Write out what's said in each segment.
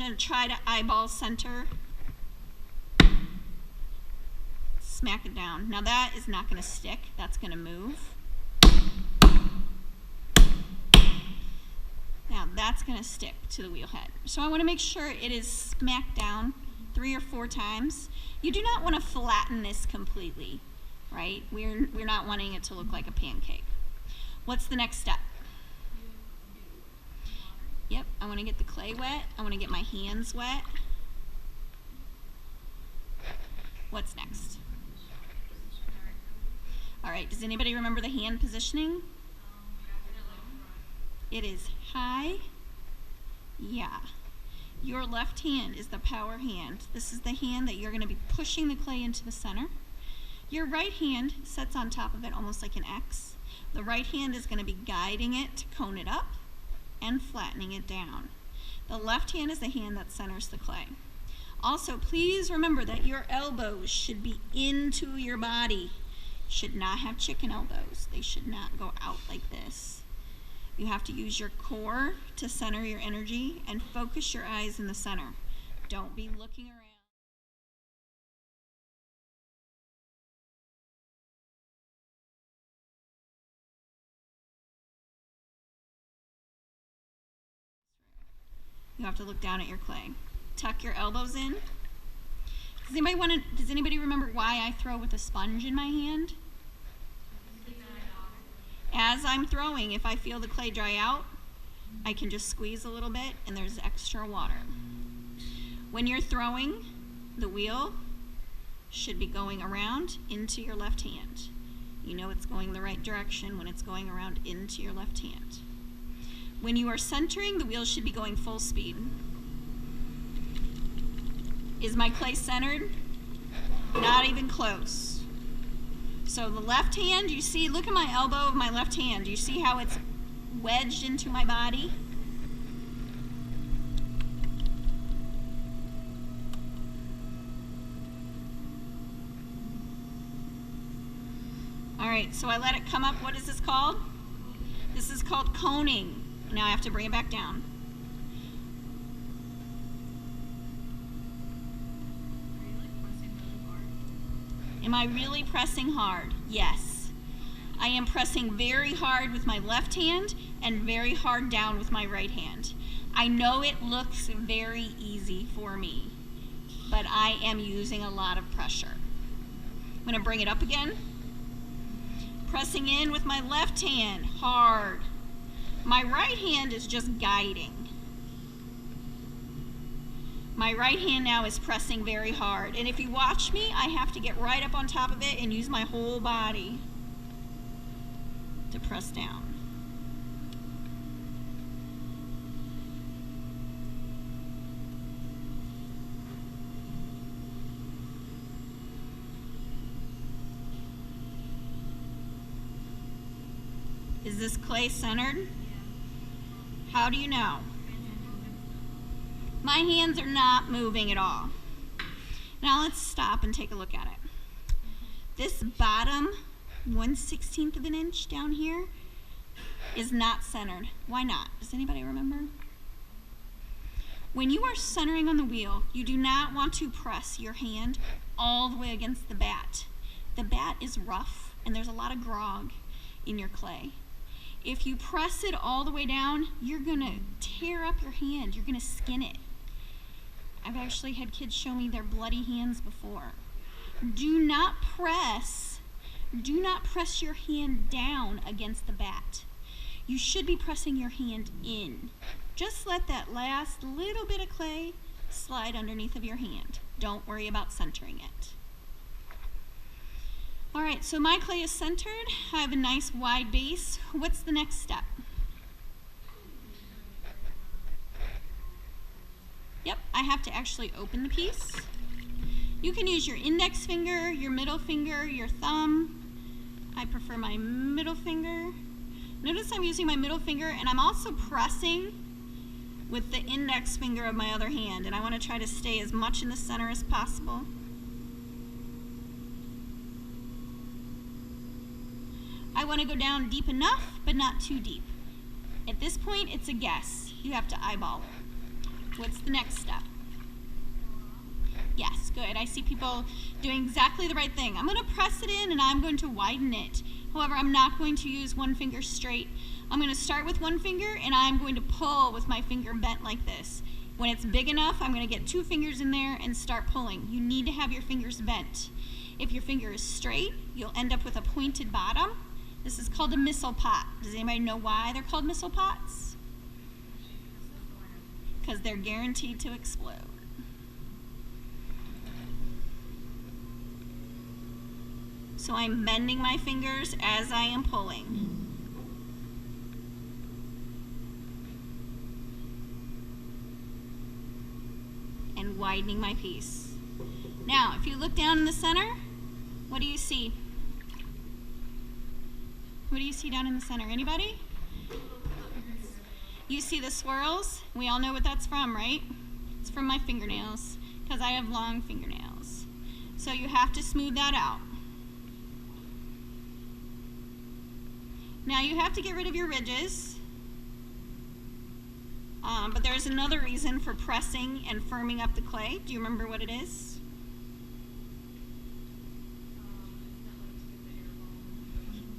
gonna try to eyeball center. Smack it down. Now that is not gonna stick, that's gonna move. Now that's gonna stick to the wheel head. So I wanna make sure it is smacked down 3 or 4 times. You do not wanna flatten this completely, right? We're not wanting it to look like a pancake. What's the next step? Yep, I wanna get the clay wet. I wanna get my hands wet. What's next? All right, does anybody remember the hand positioning? It is high. Yeah. Your left hand is the power hand. This is the hand that you're going to be pushing the clay into the center. Your right hand sits on top of it almost like an X. The right hand is going to be guiding it to cone it up and flattening it down. The left hand is the hand that centers the clay. Also, please remember that your elbows should be into your body. Should not have chicken elbows. They should not go out like this. You have to use your core to center your energy and focus your eyes in the center. Don't be looking around. You have to look down at your clay. Tuck your elbows in. Does anybody remember why I throw with a sponge in my hand? As I'm throwing, if I feel the clay dry out, I can just squeeze a little bit and there's extra water. When you're throwing, the wheel should be going around into your left hand. You know it's going the right direction when it's going around into your left hand. When you are centering, the wheel should be going full speed. Is my clay centered? Not even close. So the left hand, you see, look at my elbow of my left hand. Do you see how it's wedged into my body? All right, so I let it come up. What is this called? This is called coning. Now I have to bring it back down. Am I really pressing hard? Yes. I am pressing very hard with my left hand and very hard down with my right hand. I know it looks very easy for me, but I am using a lot of pressure. I'm going to bring it up again. Pressing in with my left hand, hard. My right hand is just guiding. My right hand now is pressing very hard. And if you watch me, I have to get right up on top of it and use my whole body to press down. Is this clay centered? How do you know? My hands are not moving at all. Now let's stop and take a look at it. This bottom 1/16 of an inch down here is not centered. Why not? Does anybody remember? When you are centering on the wheel, you do not want to press your hand all the way against the bat. The bat is rough and there's a lot of grog in your clay. If you press it all the way down, you're gonna tear up your hand. You're gonna skin it. I've actually had kids show me their bloody hands before. Do not press your hand down against the bat. You should be pressing your hand in. Just let that last little bit of clay slide underneath of your hand. Don't worry about centering it. All right, so my clay is centered. I have a nice wide base. What's the next step? Yep, I have to actually open the piece. You can use your index finger, your middle finger, your thumb. I prefer my middle finger. Notice I'm using my middle finger and I'm also pressing with the index finger of my other hand, and I want to try to stay as much in the center as possible. I want to go down deep enough, but not too deep. At this point, it's a guess. You have to eyeball it. What's the next step? Yes, good. I see people doing exactly the right thing. I'm going to press it in and I'm going to widen it. However, I'm not going to use one finger straight. I'm going to start with one finger and I'm going to pull with my finger bent like this. When it's big enough, I'm going to get 2 fingers in there and start pulling. You need to have your fingers bent. If your finger is straight, you'll end up with a pointed bottom. This is called a missile pot. Does anybody know why they're called missile pots? Because they're guaranteed to explode. So I'm bending my fingers as I am pulling. And widening my piece. Now, if you look down in the center, what do you see? What do you see down in the center? Anybody? You see the swirls? We all know what that's from, right? It's from my fingernails, because I have long fingernails. So you have to smooth that out. Now you have to get rid of your ridges, but there's another reason for pressing and firming up the clay. Do you remember what it is?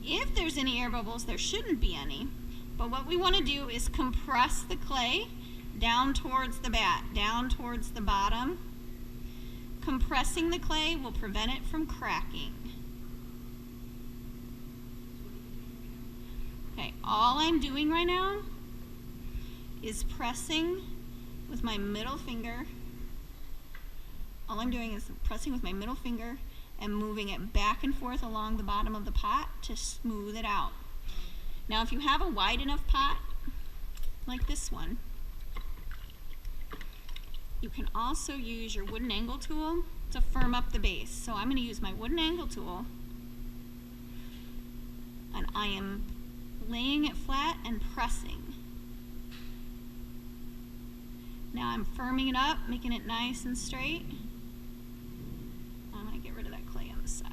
If there's any air bubbles, there shouldn't be any. But what we want to do is compress the clay down towards the bat, down towards the bottom. Compressing the clay will prevent it from cracking. Okay, all I'm doing right now is pressing with my middle finger. All I'm doing is pressing with my middle finger and moving it back and forth along the bottom of the pot to smooth it out. Now if you have a wide enough pot, like this one, you can also use your wooden angle tool to firm up the base. So I'm going to use my wooden angle tool, and I am laying it flat and pressing. Now I'm firming it up, making it nice and straight. I'm going to get rid of that clay on the side.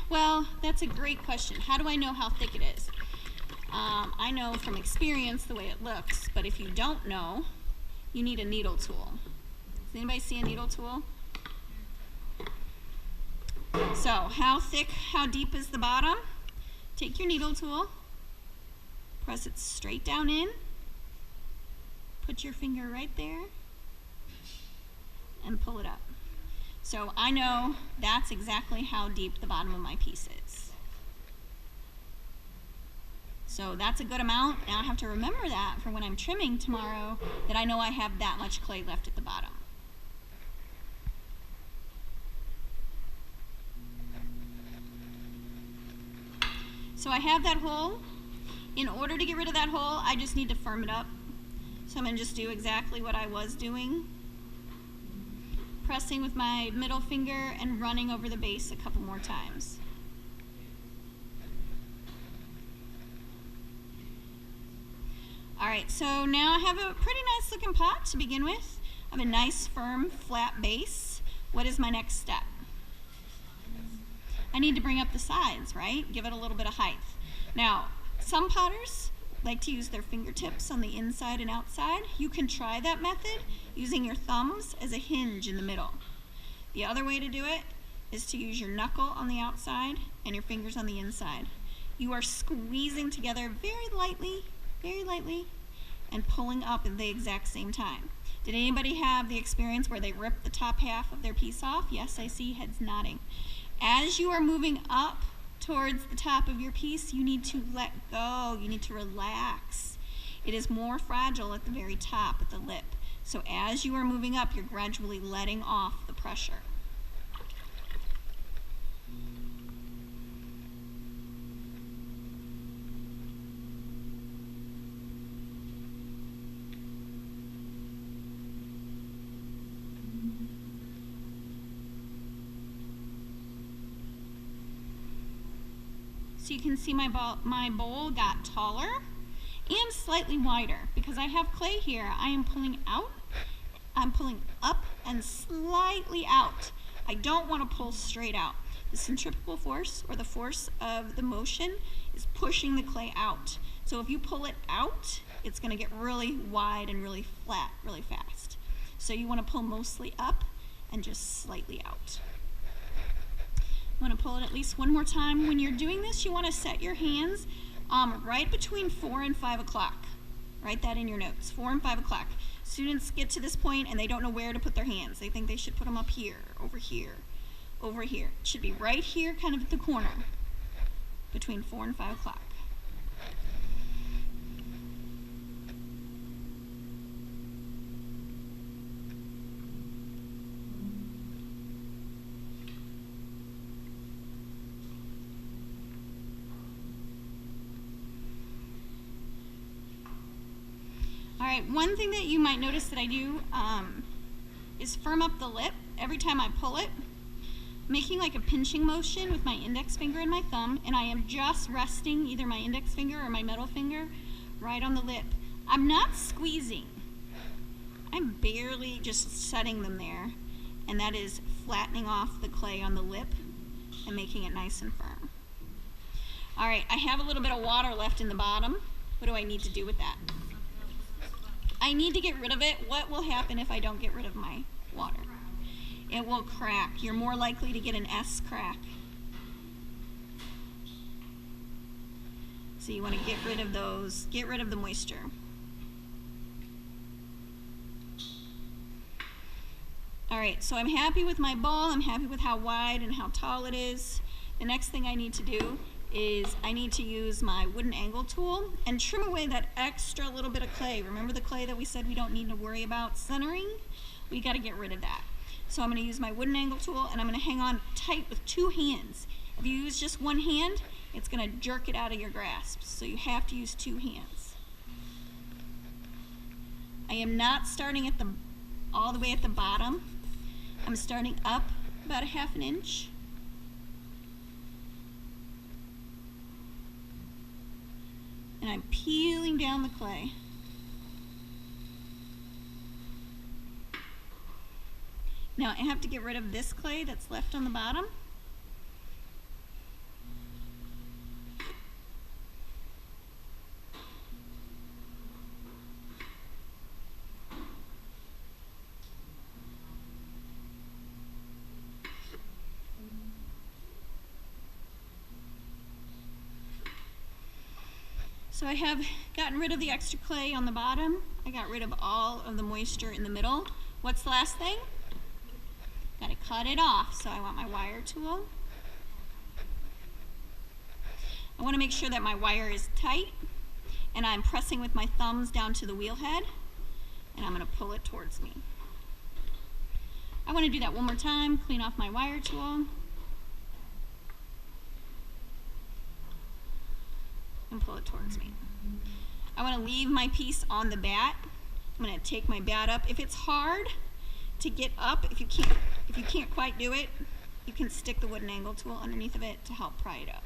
Well, that's a great question. How do I know how thick it is? I know from experience the way it looks, but if you don't know, you need a needle tool. Does anybody see a needle tool? So, how thick, how deep is the bottom? Take your needle tool, press it straight down in, put your finger right there, and pull it up. So I know that's exactly how deep the bottom of my piece is. So that's a good amount. Now I have to remember that for when I'm trimming tomorrow, that I know I have that much clay left at the bottom. So I have that hole. In order to get rid of that hole, I just need to firm it up. So I'm going to just do exactly what I was doing. Pressing with my middle finger and running over the base a couple more times. Alright, so now I have a pretty nice looking pot to begin with. I have a nice firm flat base. What is my next step? I need to bring up the sides, right? Give it a little bit of height. Now, some potters like to use their fingertips on the inside and outside. You can try that method using your thumbs as a hinge in the middle. The other way to do it is to use your knuckle on the outside and your fingers on the inside. You are squeezing together very lightly, and pulling up at the exact same time. Did anybody have the experience where they ripped the top half of their piece off? Yes, I see heads nodding. As you are moving up towards the top of your piece, you need to let go, you need to relax. It is more fragile at the very top, at the lip. So as you are moving up, you're gradually letting off the pressure. So you can see my bowl got taller and slightly wider. Because I have clay here, I am pulling out, I'm pulling up and slightly out. I don't want to pull straight out. The centripetal force, or the force of the motion, is pushing the clay out. So if you pull it out, it's going to get really wide and really flat really fast. So you want to pull mostly up and just slightly out. You want to pull it at least one more time. When you're doing this, you want to set your hands right between 4 and 5 o'clock. Write that in your notes, 4 and 5 o'clock. Students get to this point and they don't know where to put their hands. They think they should put them up here, over here, over here. It should be right here, kind of at the corner, between 4 and 5 o'clock. All right, one thing that you might notice that I do is firm up the lip every time I pull it, making like a pinching motion with my index finger and my thumb, and I am just resting either my index finger or my middle finger right on the lip. I'm not squeezing. I'm barely just setting them there, and that is flattening off the clay on the lip and making it nice and firm. All right, I have a little bit of water left in the bottom. What do I need to do with that? I need to get rid of it. What will happen if I don't get rid of my water? It will crack. You're more likely to get an S crack. So you want to get rid of those, get rid of the moisture. All right, so I'm happy with my ball. I'm happy with how wide and how tall it is. The next thing I need to do is I need to use my wooden angle tool and trim away that extra little bit of clay. Remember the clay that we said we don't need to worry about centering? We got to get rid of that. So I'm going to use my wooden angle tool and I'm going to hang on tight with 2 hands. If you use just one hand, it's going to jerk it out of your grasp. So you have to use 2 hands. I am not starting at all the way at the bottom. I'm starting up about 1/2 inch. And I'm peeling down the clay. Now I have to get rid of this clay that's left on the bottom. So I have gotten rid of the extra clay on the bottom. I got rid of all of the moisture in the middle. What's the last thing? Got to cut it off. So I want my wire tool. I want to make sure that my wire is tight, and I'm pressing with my thumbs down to the wheel head, and I'm going to pull it towards me. I want to do that one more time. Clean off my wire tool. And pull it towards me. I want to leave my piece on the bat. I'm going to take my bat up. If it's hard to get up, if you can't quite do it, you can stick the wooden angle tool underneath of it to help pry it up.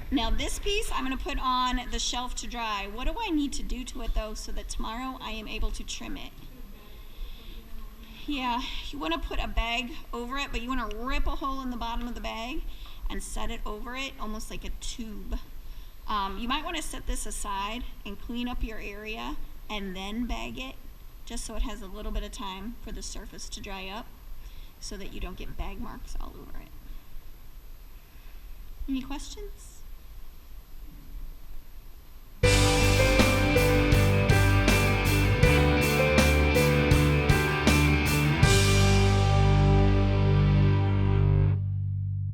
Now this piece I'm going to put on the shelf to dry. What do I need to do to it though so that tomorrow I am able to trim it? Yeah, you want to put a bag over it, but you want to rip a hole in the bottom of the bag and set it over it, almost like a tube. You might want to set this aside and clean up your area and then bag it, just so it has a little bit of time for the surface to dry up so that you don't get bag marks all over it. Any questions?